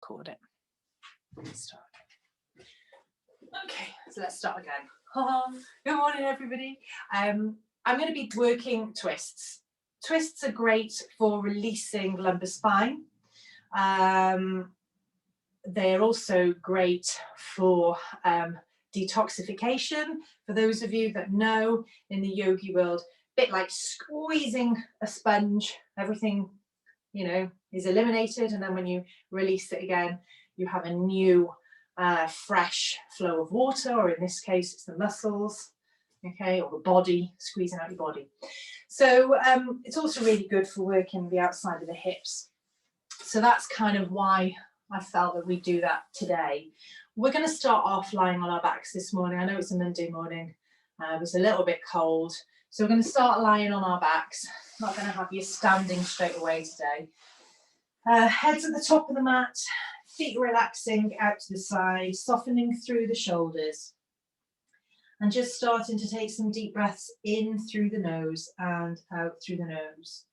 record it. Let's start again. Okay, so let's start again. Good morning, everybody. I'm going to be working twists. Twists are great for releasing lumbar spine. They're also great for detoxification. For those of you that know, in the yogi world, a bit like squeezing a sponge, everything, you know, is eliminated, and then when you release it again, you have a new fresh flow of water, or in this case it's the muscles, okay, or the body, squeezing out your body. So it's also really good for working the outside of the hips. So that's kind of why I felt that we'd do that today. We're going to start off lying on our backs this morning. I know it's a Monday morning, it's a little bit cold, so we're going to start lying on our backs. I'm not going to have you standing straight away today. Heads at the top of the mat, feet relaxing out to the side, softening through the shoulders, and just starting to take some deep breaths in through the nose and out through the nose.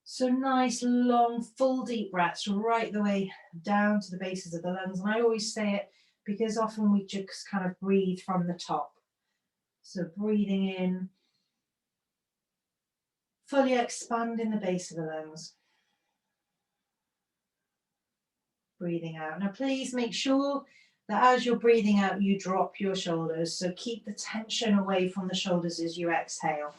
So nice, long, full deep breaths right the way down to the bases of the lungs. And I always say it because often we just kind of breathe from the top. So breathing in, fully expanding the base of the lungs. Breathing out. Now please make sure that as you're breathing out, you drop your shoulders. So keep the tension away from the shoulders as you exhale.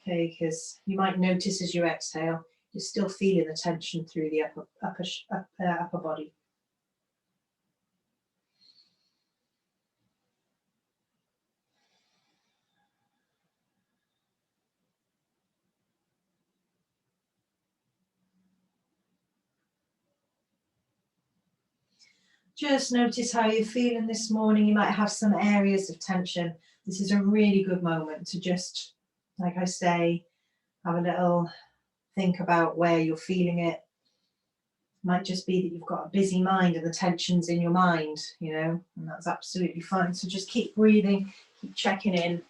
Okay, because you might notice as you exhale, you're still feeling the tension through the upper body. Just notice how you're feeling this morning. You might have some areas of tension. This is a really good moment to just, like I say, have a little think about where you're feeling it. Might just be that you've got a busy mind and the tension's in your mind, you know, and that's absolutely fine. So just keep breathing, keep checking in.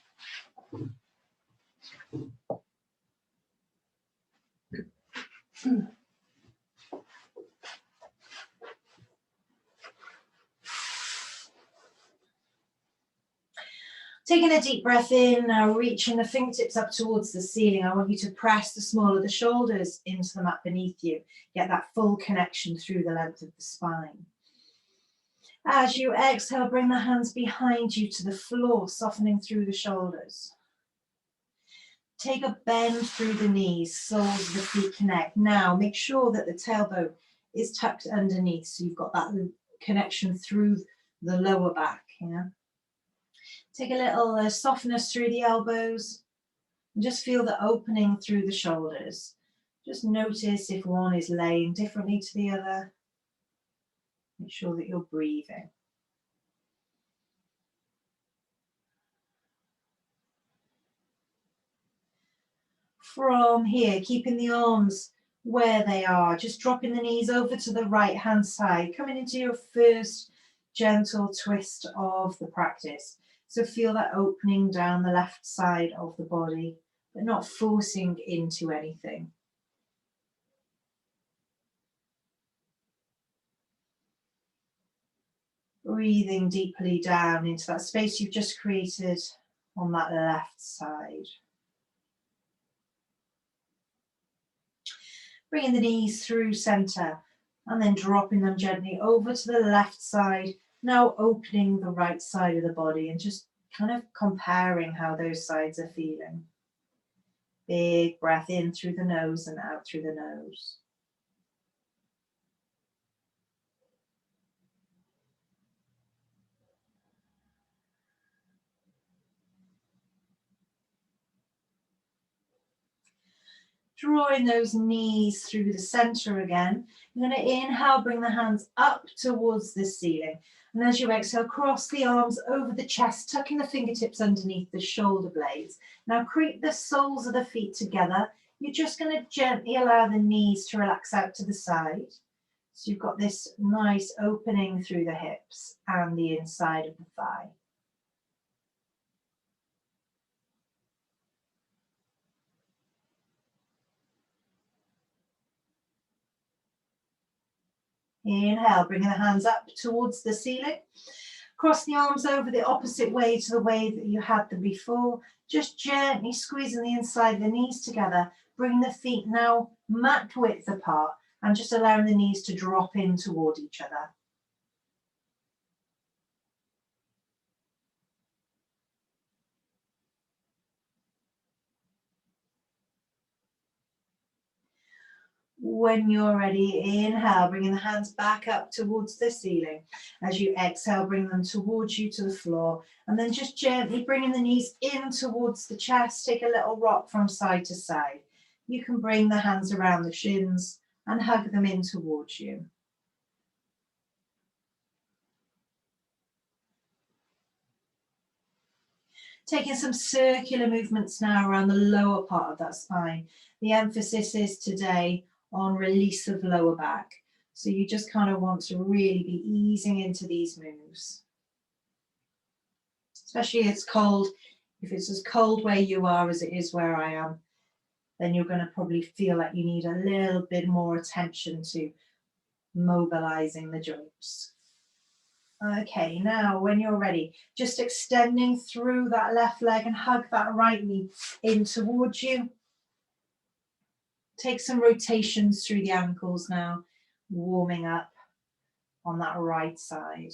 Taking a deep breath in, now reaching the fingertips up towards the ceiling. I want you to press the small of the shoulders into the mat beneath you. Get that full connection through the length of the spine. As you exhale, bring the hands behind you to the floor, softening through the shoulders. Take a bend through the knees, soles of the feet connect. Now make sure that the tailbone is tucked underneath, so you've got that connection through the lower back, you know. Take a little softness through the elbows and just feel the opening through the shoulders. Just notice if one is laying differently to the other. Make sure that you're breathing. From here, keeping the arms where they are, just dropping the knees over to the right hand side, coming into your first gentle twist of the practice. So feel that opening down the left side of the body, but not forcing into anything. Breathing deeply down into that space you've just created on that left side. Bringing the knees through center and then dropping them gently over to the left side. Now opening the right side of the body and just kind of comparing how those sides are feeling. Big breath in through the nose and out through the nose. Drawing those knees through the center again. You're going to inhale, bring the hands up towards the ceiling. And as you exhale, cross the arms over the chest, tucking the fingertips underneath the shoulder blades. Now creep the soles of the feet together. You're just going to gently allow the knees to relax out to the side. So you've got this nice opening through the hips and the inside of the thigh. Inhale, bringing the hands up towards the ceiling. Cross the arms over the opposite way to the way that you had them before. Just gently squeezing the inside of the knees together. Bring the feet now mat width apart and just allowing the knees to drop in toward each other. When you're ready, inhale, bringing the hands back up towards the ceiling. As you exhale, bring them towards you to the floor. And then just gently bringing the knees in towards the chest. Take a little rock from side to side. You can bring the hands around the shins and hug them in towards you. Taking some circular movements now around the lower part of that spine. The emphasis is today on release of lower back. So you just kind of want to really be easing into these moves. Especially if it's cold. If it's as cold where you are as it is where I am, then you're going to probably feel like you need a little bit more attention to mobilizing the joints. Okay, now when you're ready, just extending through that left leg and hug that right knee in towards you. Take some rotations through the ankles now, warming up on that right side.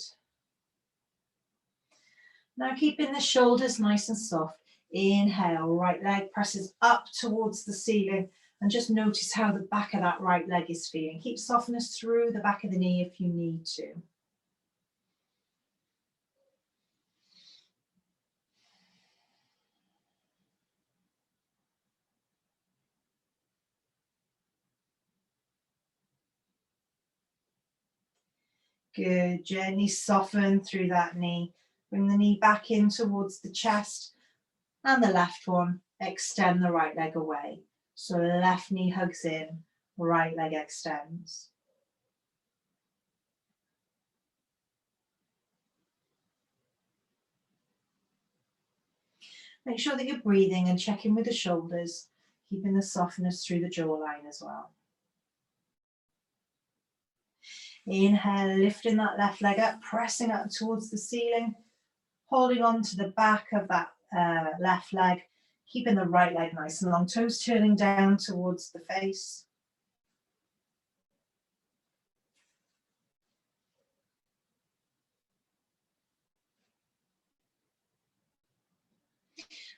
Now keeping the shoulders nice and soft. Inhale, right leg presses up towards the ceiling and just notice how the back of that right leg is feeling. Keep softness through the back of the knee if you need to. Good, gently soften through that knee. Bring the knee back in towards the chest and the left one. Extend the right leg away. So left knee hugs in, right leg extends. Make sure that you're breathing and checking with the shoulders, keeping the softness through the jawline as well. Inhale, lifting that left leg up, pressing up towards the ceiling, holding on to the back of that left leg, keeping the right leg nice and long, toes turning down towards the face.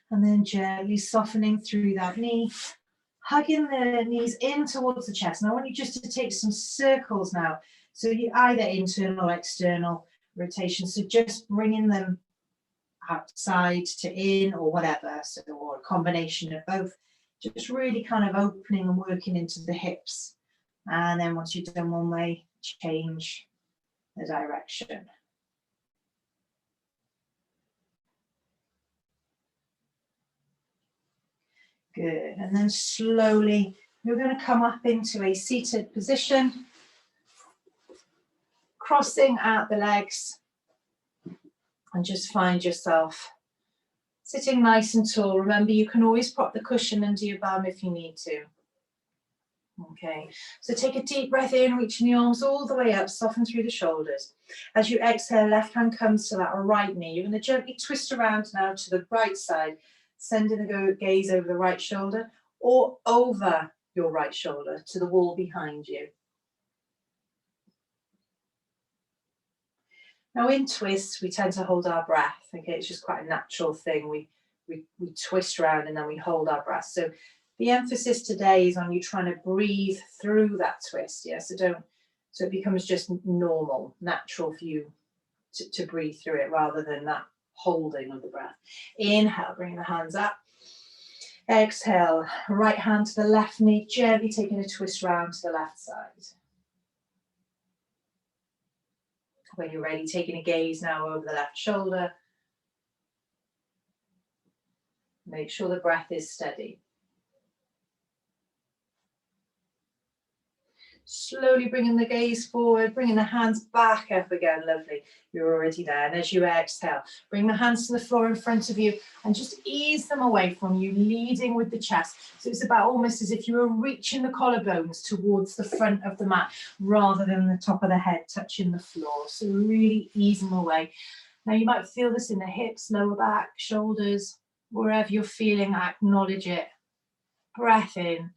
And then gently softening through that knee, hugging the knees in towards the chest. And I want you just to take some circles now. So you either internal or external rotation. So just bringing them outside to in or whatever, so or a combination of both. Just really kind of opening and working into the hips. And then once you've done one way, change the direction. Good, and then slowly you're going to come up into a seated position, crossing out the legs, and just find yourself sitting nice and tall. Remember, you can always prop the cushion under your bum if you need to. Okay, so take a deep breath in, reaching the arms all the way up, soften through the shoulders. As you exhale, left hand comes to that right knee. You're going to gently twist around now to the right side, sending the gaze over the right shoulder or over your right shoulder to the wall behind you. Now in twists, we tend to hold our breath. Okay, it's just quite a natural thing. We twist around and then we hold our breath. So the emphasis today is on you trying to breathe through that twist. Yeah, so it becomes just normal, natural for you to breathe through it rather than that holding of the breath. Inhale, bring the hands up. Exhale, right hand to the left knee, gently taking a twist round to the left side. When you're ready, taking a gaze now over the left shoulder. Make sure the breath is steady. Slowly bringing the gaze forward, bringing the hands back up again. Lovely. You're already there. And as you exhale, bring the hands to the floor in front of you and just ease them away from you, leading with the chest. So it's about almost as if you were reaching the collarbones towards the front of the mat rather than the top of the head touching the floor. So really ease them away. Now you might feel this in the hips, lower back, shoulders, wherever you're feeling, acknowledge it. Breath in.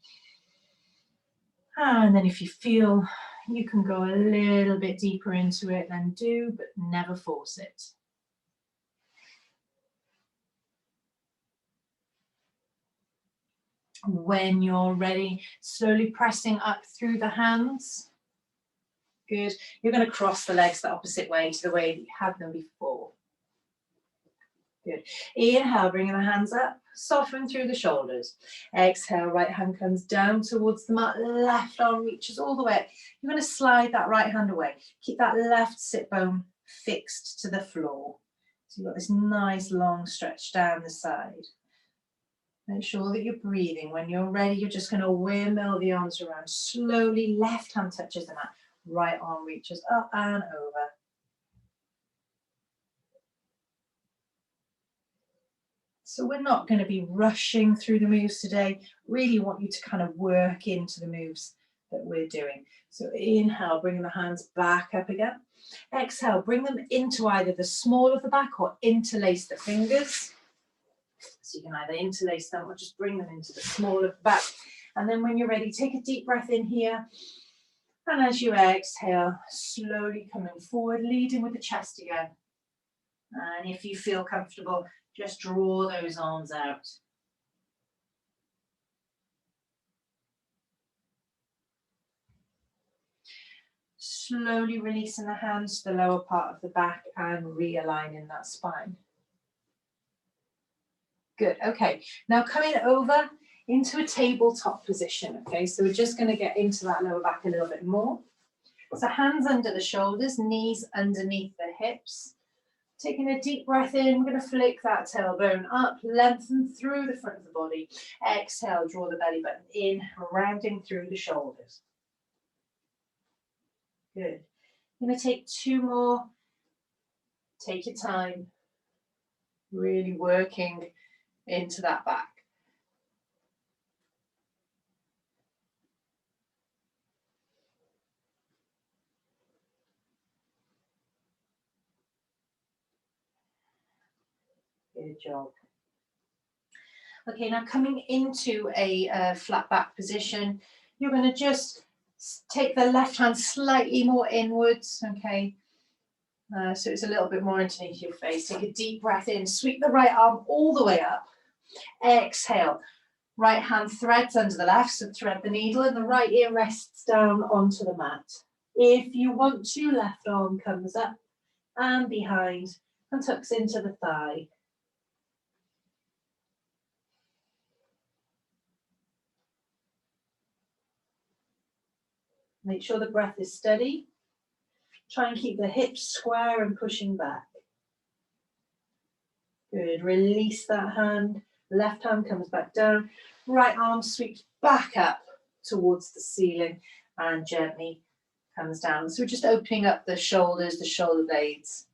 And then if you feel you can go a little bit deeper into it, then do, but never force it. When you're ready, slowly pressing up through the hands. Good. You're going to cross the legs the opposite way to the way that you had them before. Good. Inhale, bringing the hands up, soften through the shoulders. Exhale, right hand comes down towards the mat, left arm reaches all the way up. You're going to slide that right hand away. Keep that left sit bone fixed to the floor. So you've got this nice long stretch down the side. Make sure that you're breathing. When you're ready, you're just going to windmill the arms around. Slowly, left hand touches the mat, right arm reaches up and over. So we're not going to be rushing through the moves today. Really want you to kind of work into the moves that we're doing. So inhale, bringing the hands back up again. Exhale, bring them into either the small of the back or interlace the fingers. So you can either interlace them or just bring them into the small of the back. And then when you're ready, take a deep breath in here. And as you exhale, slowly coming forward, leading with the chest again. And if you feel comfortable, just draw those arms out. Slowly releasing the hands to the lower part of the back and realigning that spine. Good, okay. Now coming over into a tabletop position, okay? So we're just going to get into that lower back a little bit more. So hands under the shoulders, knees underneath the hips. Taking a deep breath in, we're going to flick that tailbone up, lengthen through the front of the body. Exhale, draw the belly button in, rounding through the shoulders. Good. I'm going to take two more. Take your time. Really working into that back. Good job. Okay, now coming into a flat back position, you're going to just take the left hand slightly more inwards, okay? So it's a little bit more underneath your face. Take a deep breath in, sweep the right arm all the way up. Exhale, right hand threads under the left, so thread the needle, and the right ear rests down onto the mat. If you want to, left arm comes up and behind and tucks into the thigh. Make sure the breath is steady. Try and keep the hips square and pushing back. Good, release that hand. Left hand comes back down. Right arm sweeps back up towards the ceiling and gently comes down. So we're just opening up the shoulders, the shoulder blades.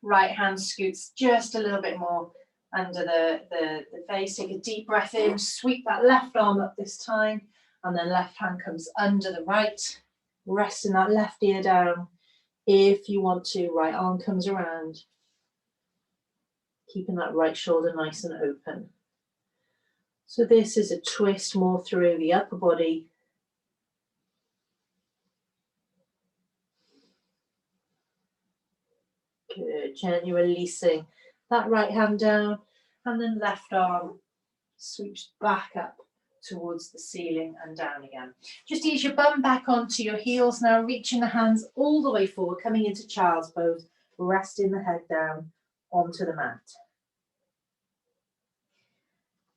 Right hand scoots just a little bit more under the face. Take a deep breath in, sweep that left arm up this time, and then left hand comes under the right, resting that left ear down. If you want to, right arm comes around, keeping that right shoulder nice and open. So this is a twist more through the upper body. Good, gently releasing that right hand down, and then left arm sweeps back up towards the ceiling and down again. Just ease your bum back onto your heels now, reaching the hands all the way forward, coming into child's pose, resting the head down onto the mat.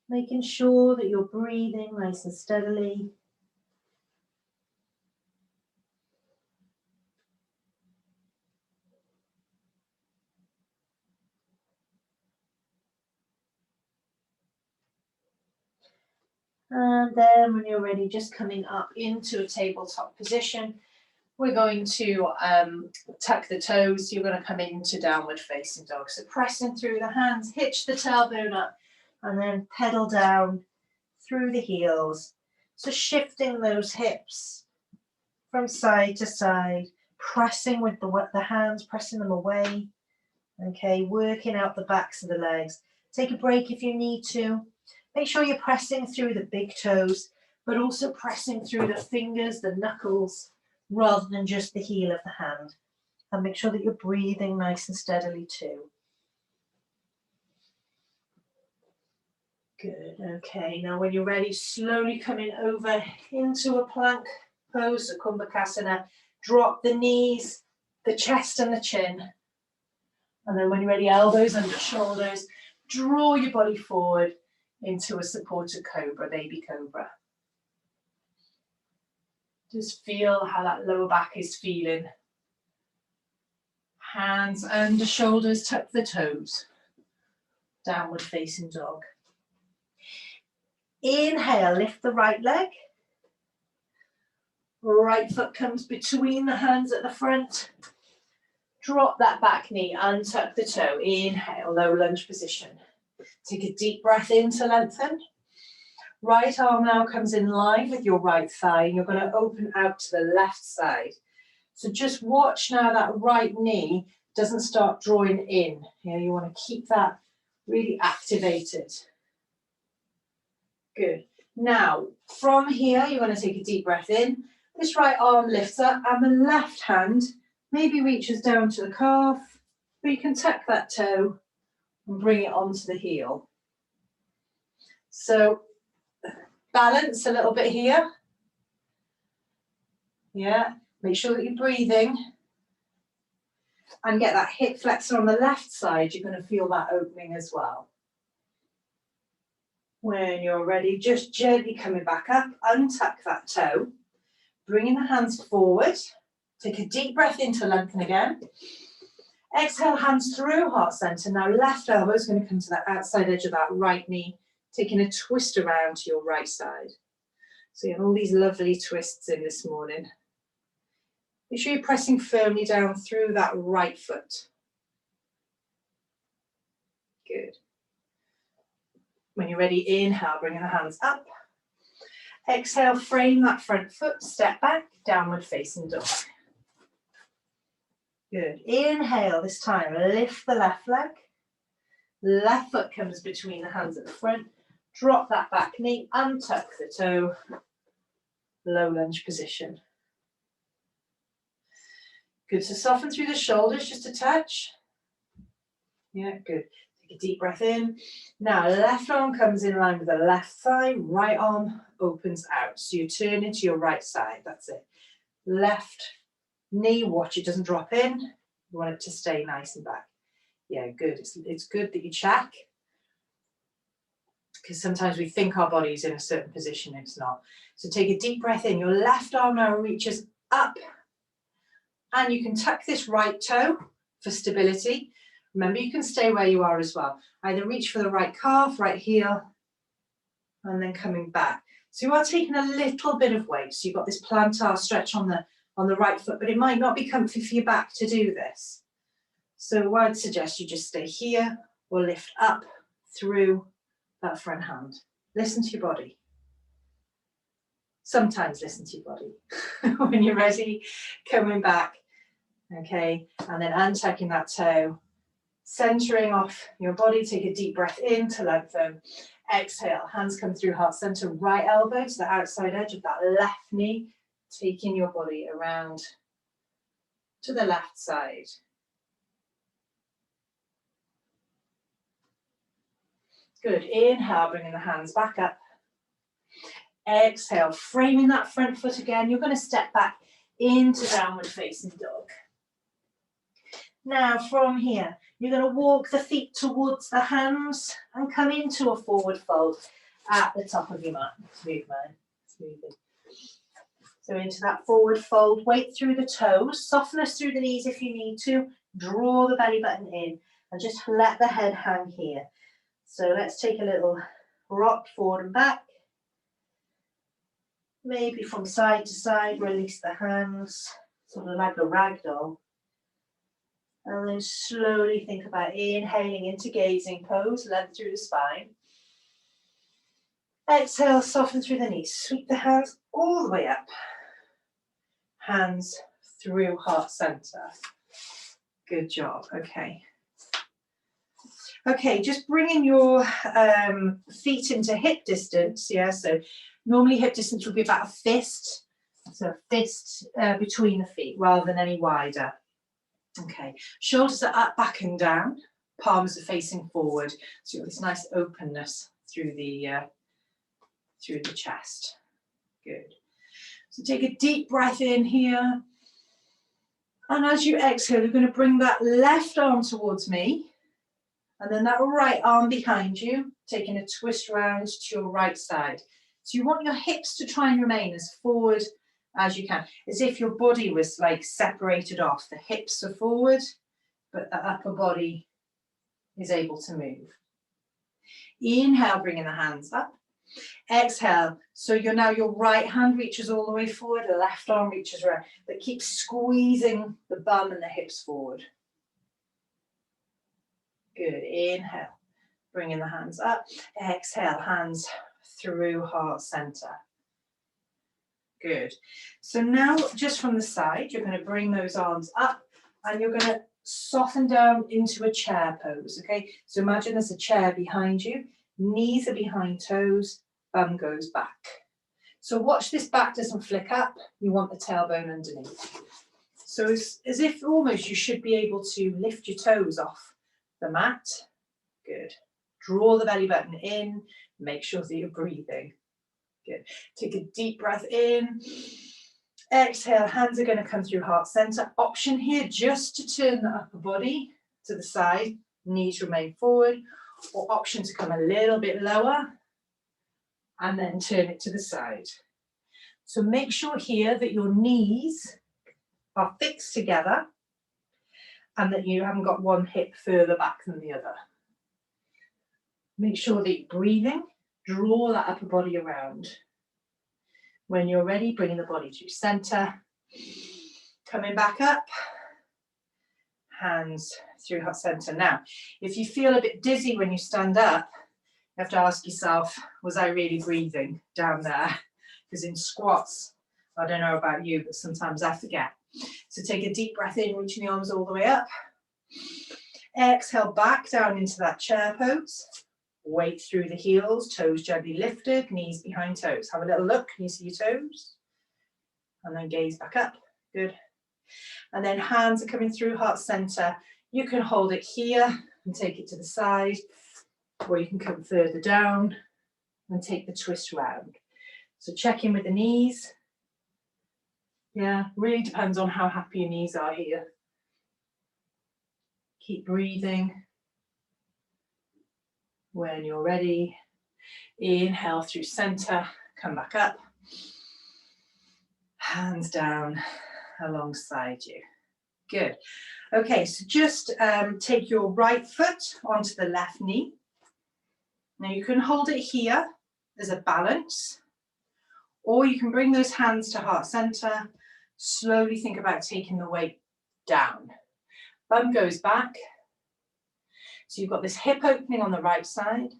Making sure that you're breathing nice and steadily. And then when you're ready, just coming up into a tabletop position, we're going to tuck the toes. You're going to come into downward facing dog. So pressing through the hands, hitch the tailbone up, and then pedal down through the heels. So shifting those hips from side to side, pressing with the hands, pressing them away. Okay, working out the backs of the legs. Take a break if you need to. Make sure you're pressing through the big toes, but also pressing through the fingers, the knuckles, rather than just the heel of the hand. And make sure that you're breathing nice and steadily too. Good, okay. Now when you're ready, slowly coming over into a plank pose, so Kumbhakasana. Drop the knees, the chest and the chin. And then when you're ready, elbows under shoulders, draw your body forward into a supported cobra, baby cobra. Just feel how that lower back is feeling. Hands under shoulders, tuck the toes. Downward facing dog. Inhale, lift the right leg. Right foot comes between the hands at the front. Drop that back knee, untuck the toe. Inhale, low lunge position. Take a deep breath in to lengthen. Right arm now comes in line with your right thigh, and you're going to open out to the left side. So just watch now that right knee doesn't start drawing in. You want to keep that really activated. Good. Now, from here, you're going to take a deep breath in. This right arm lifts up, and the left hand maybe reaches down to the calf, but you can tuck that toe and bring it onto the heel. So balance a little bit here. Yeah, make sure that you're breathing. And get that hip flexor on the left side. You're going to feel that opening as well. When you're ready, just gently coming back up, untuck that toe, bringing the hands forward. Take a deep breath in to lengthen again. Exhale, hands through heart center. Now left elbow is going to come to that outside edge of that right knee, taking a twist around to your right side. So you have all these lovely twists in this morning. Make sure you're pressing firmly down through that right foot. Good. When you're ready, inhale, bringing the hands up. Exhale, frame that front foot, step back, downward facing dog. Good. Inhale this time, lift the left leg. Left foot comes between the hands at the front. Drop that back knee, untuck the toe. Low lunge position. Good, so soften through the shoulders just a touch. Yeah, good. Take a deep breath in. Now, left arm comes in line with the left thigh, right arm opens out. So you turn into your right side, that's it. Left knee, watch it doesn't drop in. You want it to stay nice and back. Yeah, good. It's good that you check. Because sometimes we think our body's in a certain position, it's not. So take a deep breath in. Your left arm now reaches up. And you can tuck this right toe for stability. Remember, you can stay where you are as well. Either reach for the right calf, right heel, and then coming back. So you are taking a little bit of weight. So you've got this plantar stretch on the right foot, but it might not be comfy for your back to do this. So I'd suggest you just stay here or lift up through that front hand. Listen to your body. Sometimes listen to your body. When you're ready, coming back. Okay, and then untucking that toe, centering off your body. Take a deep breath in to lengthen. Exhale, hands come through heart center, right elbow to the outside edge of that left knee, taking your body around to the left side. Good, inhale, bringing the hands back up. Exhale, framing that front foot again. You're going to step back into downward facing dog. Now from here, you're going to walk the feet towards the hands and come into a forward fold at the top of your mat. Smooth, man. Smoothly. So into that forward fold, weight through the toes, softness through the knees if you need to, draw the belly button in and just let the head hang here. So let's take a little rock forward and back. Maybe from side to side, release the hands, sort of like a rag doll. And then slowly think about inhaling into gazing pose, length through the spine. Exhale, soften through the knees. Sweep the hands all the way up. Hands through heart center. Good job. Okay. Okay, just bringing your feet into hip distance. Yeah, so normally hip distance would be about a fist. So a fist between the feet rather than any wider. Okay, shoulders are up, back and down. Palms are facing forward. So you've got this nice openness through the chest. Good. So take a deep breath in here. And as you exhale, you're going to bring that left arm towards me. And then that right arm behind you, taking a twist round to your right side. So you want your hips to try and remain as forward as you can, as if your body was like separated off. The hips are forward, but the upper body is able to move. Inhale, bringing the hands up. Exhale, so your right hand reaches all the way forward, the left arm reaches around, but keep squeezing the bum and the hips forward. Good, inhale, bringing the hands up. Exhale, hands through heart center. Good. So now just from the side, you're going to bring those arms up and you're going to soften down into a chair pose, okay? So imagine there's a chair behind you, knees are behind toes, bum goes back. So watch this back doesn't flick up, you want the tailbone underneath. So it's as if almost you should be able to lift your toes off the mat. Good. Draw the belly button in, make sure that you're breathing. Good. Take a deep breath in. Exhale, hands are going to come through heart center. Option here just to turn the upper body to the side, knees remain forward, or option to come a little bit lower and then turn it to the side. So make sure here that your knees are fixed together and that you haven't got one hip further back than the other. Make sure that you're breathing, draw that upper body around. When you're ready, bringing the body to center, coming back up, hands through heart center. Now, if you feel a bit dizzy when you stand up, you have to ask yourself, was I really breathing down there? Because in squats, I don't know about you, but sometimes I forget. So take a deep breath in, reaching the arms all the way up. Exhale, back down into that chair pose. Weight through the heels, toes gently lifted, knees behind toes. Have a little look, can you see your toes? And then gaze back up, good. And then hands are coming through heart center. You can hold it here and take it to the side, or you can come further down and take the twist round. So check in with the knees. Yeah, really depends on how happy your knees are here. Keep breathing. When you're ready, inhale through center, come back up. Hands down alongside you. Good. Okay, so just take your right foot onto the left knee. Now you can hold it here as a balance, or you can bring those hands to heart center. Slowly think about taking the weight down. Bum goes back. So you've got this hip opening on the right side,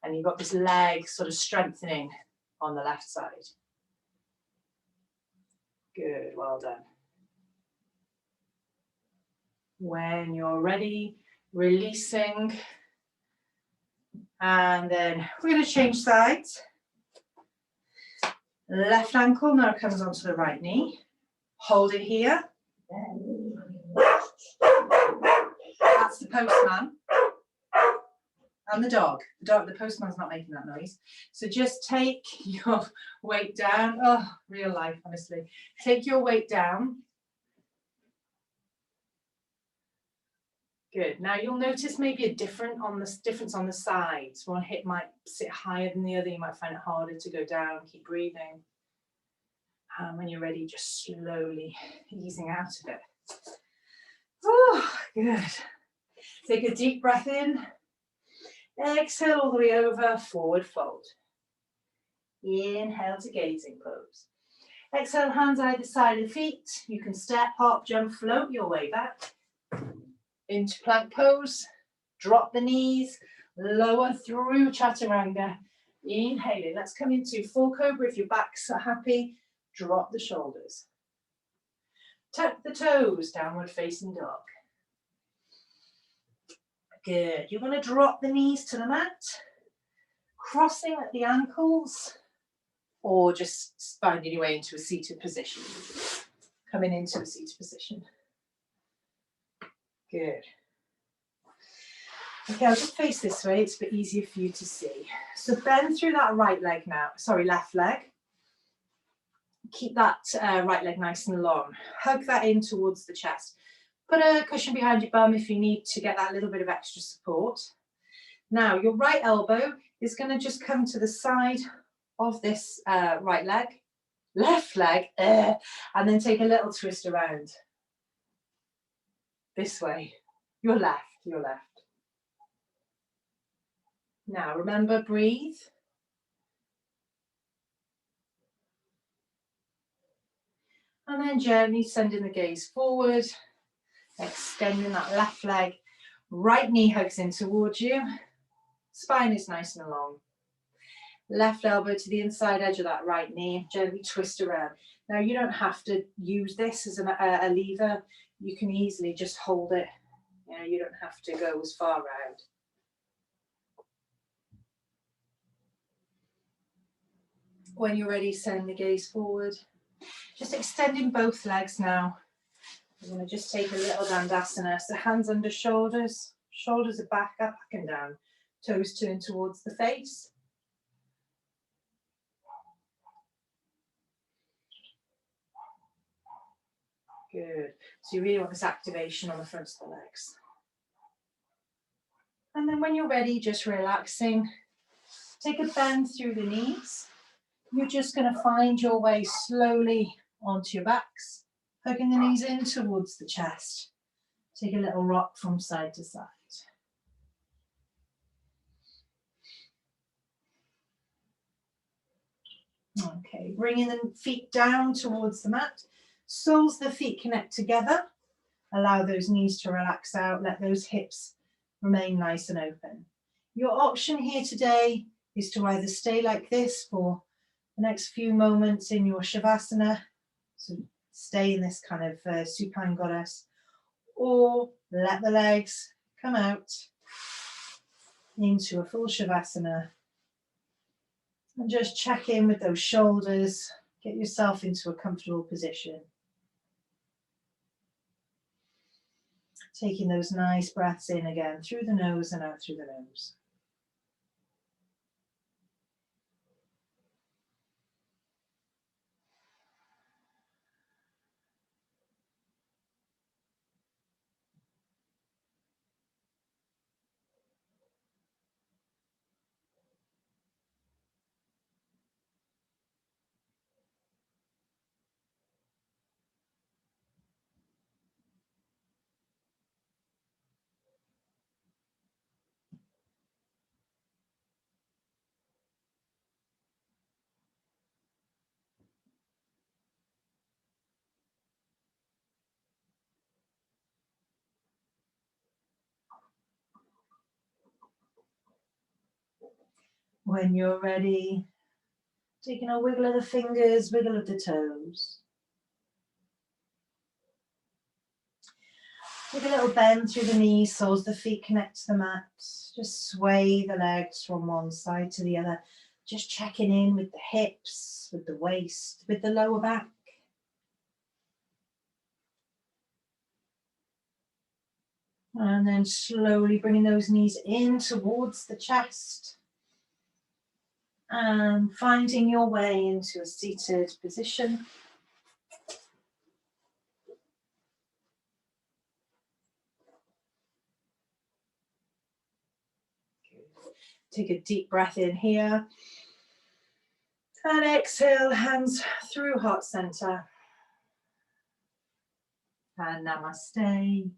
and you've got this leg sort of strengthening on the left side. Good, well done. When you're ready, releasing. And then we're going to change sides. Left ankle now comes onto the right knee. Hold it here. That's the postman. And the dog. The postman's not making that noise. So just take your weight down. Oh, real life, honestly. Take your weight down. Good. Now you'll notice maybe a difference on the sides. One hip might sit higher than the other. You might find it harder to go down. Keep breathing. And when you're ready, just slowly easing out of it. Oh, good. Take a deep breath in. Exhale all the way over, forward fold. Inhale to gazing pose. Exhale, hands either side of the feet. You can step, hop, jump, float your way back into plank pose. Drop the knees, lower through chaturanga. Inhaling. Let's come into full cobra. If your backs are happy, drop the shoulders. Tuck the toes, downward facing dog. Good. You're going to drop the knees to the mat, crossing at the ankles, or just finding your way into a seated position. Coming into a seated position. Good. Okay, I'll just face this way. It's a bit easier for you to see. So bend through that right leg now. Sorry, left leg. Keep that right leg nice and long. Hug that in towards the chest. Put a cushion behind your bum if you need to get that little bit of extra support. Now, your right elbow is going to just come to the side of this right leg, left leg, and then take a little twist around. This way. Your left, your left. Now, remember, breathe. And then gently sending the gaze forward, extending that left leg. Right knee hugs in towards you. Spine is nice and long. Left elbow to the inside edge of that right knee. Gently twist around. Now, you don't have to use this as a lever. You can easily just hold it. You don't have to go as far round. When you're ready, send the gaze forward. Just extending both legs now. We're going to just take a little dandasana. So hands under shoulders. Shoulders are back, up and down. Toes turn towards the face. Good. So you really want this activation on the fronts of the legs. And then when you're ready, just relaxing. Take a bend through the knees. You're just going to find your way slowly onto your backs, hugging the knees in towards the chest. Take a little rock from side to side. Okay, bringing the feet down towards the mat. Soles of the feet connect together. Allow those knees to relax out. Let those hips remain nice and open. Your option here today is to either stay like this for the next few moments in your Shavasana, so stay in this kind of supine goddess, or let the legs come out into a full Shavasana and just check in with those shoulders, get yourself into a comfortable position. Taking those nice breaths in again through the nose and out through the nose. When you're ready, taking a wiggle of the fingers, wiggle of the toes. Take a little bend through the knees, soles of the feet connect to the mat. Just sway the legs from one side to the other. Just checking in with the hips, with the waist, with the lower back. And then slowly bringing those knees in towards the chest. And finding your way into a seated position. Take a deep breath in here. And exhale, hands through heart center. And namaste.